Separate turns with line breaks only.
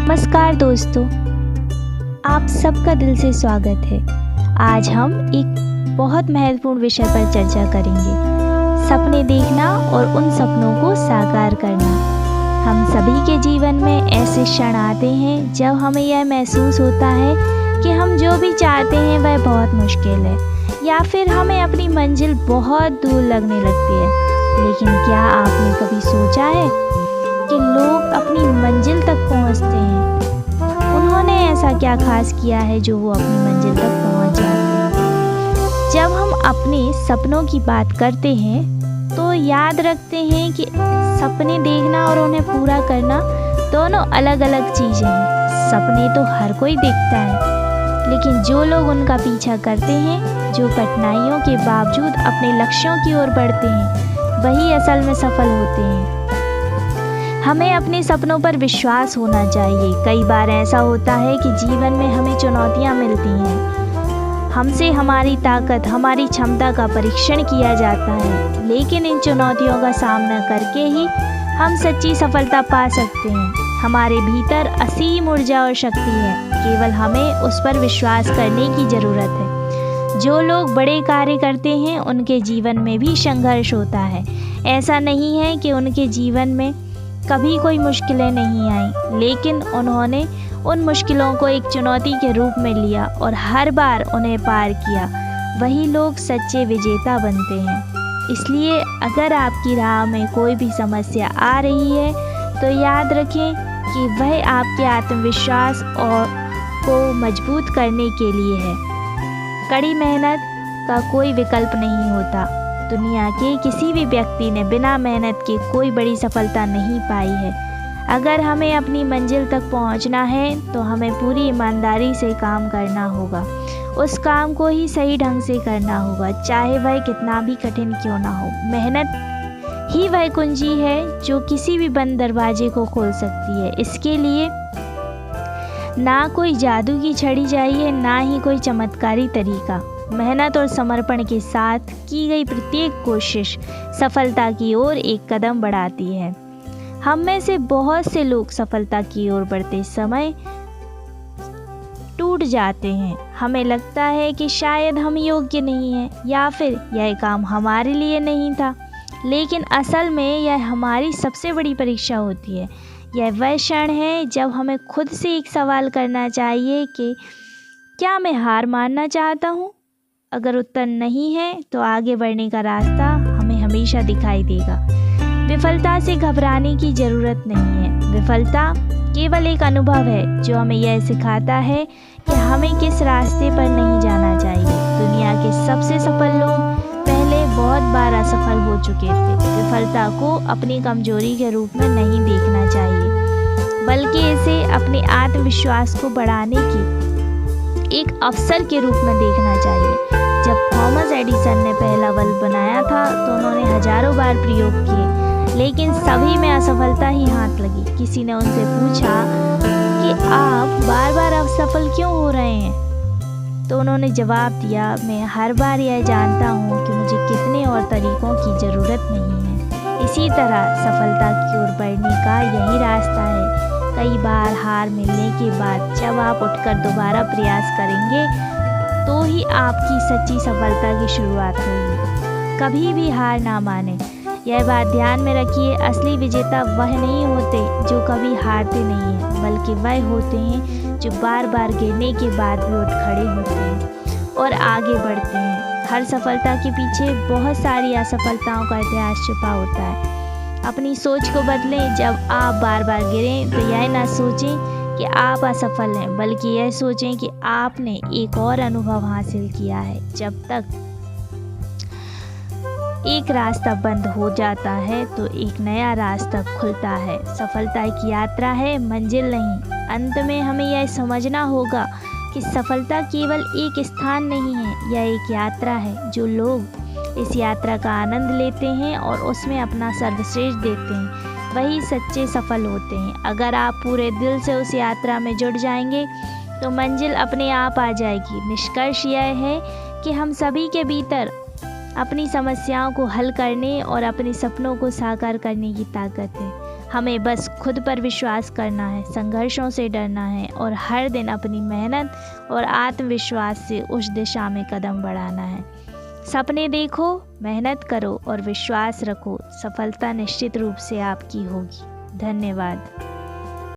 नमस्कार दोस्तों, आप सबका दिल से स्वागत है। आज हम एक बहुत महत्वपूर्ण विषय पर चर्चा करेंगे, सपने देखना और उन सपनों को साकार करना। हम सभी के जीवन में ऐसे क्षण आते हैं जब हमें यह महसूस होता है कि हम जो भी चाहते हैं वह बहुत मुश्किल है या फिर हमें अपनी मंजिल बहुत दूर लगने लगती है। लेकिन क्या आपने कभी सोचा है कि लोग अपनी मंजिल तक पहुंचते हैं? उन्होंने ऐसा क्या खास किया है जो वो अपनी मंजिल तक पहुंच जाते हैं? जब हम अपने सपनों की बात करते हैं तो याद रखते हैं कि सपने देखना और उन्हें पूरा करना दोनों अलग अलग चीज़ें हैं। सपने तो हर कोई देखता है, लेकिन जो लोग उनका पीछा करते हैं, जो कठिनाइयों के बावजूद अपने लक्ष्यों की ओर बढ़ते हैं, वही असल में सफल होते हैं। हमें अपने सपनों पर विश्वास होना चाहिए। कई बार ऐसा होता है कि जीवन में हमें चुनौतियां मिलती हैं, हमसे हमारी ताकत, हमारी क्षमता का परीक्षण किया जाता है, लेकिन इन चुनौतियों का सामना करके ही हम सच्ची सफलता पा सकते हैं। हमारे भीतर असीम ऊर्जा और शक्ति है, केवल हमें उस पर विश्वास करने की ज़रूरत है। जो लोग बड़े कार्य करते हैं उनके जीवन में भी संघर्ष होता है। ऐसा नहीं है कि उनके जीवन में कभी कोई मुश्किलें नहीं आई, लेकिन उन्होंने उन मुश्किलों को एक चुनौती के रूप में लिया और हर बार उन्हें पार किया। वही लोग सच्चे विजेता बनते हैं। इसलिए अगर आपकी राह में कोई भी समस्या आ रही है तो याद रखें कि वह आपके आत्मविश्वास को मजबूत करने के लिए है। कड़ी मेहनत का कोई विकल्प नहीं होता। दुनिया के किसी भी व्यक्ति ने बिना मेहनत के कोई बड़ी सफलता नहीं पाई है। अगर हमें अपनी मंजिल तक पहुंचना है तो हमें पूरी ईमानदारी से काम करना होगा। उस काम को ही सही ढंग से करना होगा, चाहे वह कितना भी कठिन क्यों ना हो। मेहनत ही वह कुंजी है जो किसी भी बंद दरवाजे को खोल सकती है। इसके लिए ना कोई जादू की छड़ी चाहिए, ना ही कोई चमत्कारी तरीका। मेहनत और समर्पण के साथ की गई प्रत्येक कोशिश सफलता की ओर एक कदम बढ़ाती है। हम में से बहुत से लोग सफलता की ओर बढ़ते समय टूट जाते हैं। हमें लगता है कि शायद हम योग्य नहीं हैं या फिर यह काम हमारे लिए नहीं था, लेकिन असल में यह हमारी सबसे बड़ी परीक्षा होती है। यह वह क्षण है जब हमें खुद से एक सवाल करना चाहिए कि क्या मैं हार मानना चाहता हूँ? अगर उत्तर नहीं है तो आगे बढ़ने का रास्ता हमें हमेशा दिखाई देगा। विफलता से घबराने की ज़रूरत नहीं है। विफलता केवल एक अनुभव है जो हमें यह सिखाता है कि हमें किस रास्ते पर नहीं जाना चाहिए। दुनिया के सबसे सफल लोग पहले बहुत बार असफल हो चुके थे। विफलता को अपनी कमजोरी के रूप में नहीं देखना चाहिए, बल्कि इसे अपने आत्मविश्वास को बढ़ाने की एक अवसर के रूप में देखना चाहिए। जब थॉमस एडिसन ने पहला बल्ब बनाया था तो उन्होंने हजारों बार प्रयोग किए, लेकिन सभी में असफलता ही हाथ लगी। किसी ने उनसे पूछा कि आप बार बार असफल क्यों हो रहे हैं? तो उन्होंने जवाब दिया, मैं हर बार यह जानता हूँ कि मुझे कितने और तरीकों की ज़रूरत नहीं है। इसी तरह सफलता की ओर बढ़ने का यही रास्ता है। कई बार हार मिलने के बाद जब आप उठकर दोबारा प्रयास करेंगे तो ही आपकी सच्ची सफलता की शुरुआत होगी। कभी भी हार ना माने, यह बात ध्यान में रखिए। असली विजेता वह नहीं होते जो कभी हारते नहीं हैं, बल्कि वह होते हैं जो बार बार गिरने के बाद भी उठ खड़े होते हैं और आगे बढ़ते हैं। हर सफलता के पीछे बहुत सारी असफलताओं का इतिहास छुपा होता है। अपनी सोच को बदलें। जब आप बार बार गिरें तो यह ना सोचें कि आप असफल हैं, बल्कि यह सोचें कि आपने एक और अनुभव हासिल किया है। जब तक एक रास्ता बंद हो जाता है तो एक नया रास्ता खुलता है। सफलता की यात्रा है, मंजिल नहीं। अंत में हमें यह समझना होगा कि सफलता केवल एक स्थान नहीं है, यह एक यात्रा है। जो लोग इस यात्रा का आनंद लेते हैं और उसमें अपना सर्वश्रेष्ठ देते हैं, वही सच्चे सफल होते हैं। अगर आप पूरे दिल से उस यात्रा में जुड़ जाएंगे तो मंजिल अपने आप आ जाएगी। निष्कर्ष यह है कि हम सभी के भीतर अपनी समस्याओं को हल करने और अपने सपनों को साकार करने की ताकत है। हमें बस खुद पर विश्वास करना है, संघर्षों से डरना है और हर दिन अपनी मेहनत और आत्मविश्वास से उस दिशा में कदम बढ़ाना है। सपने देखो, मेहनत करो और विश्वास रखो, सफलता निश्चित रूप से आपकी होगी। धन्यवाद।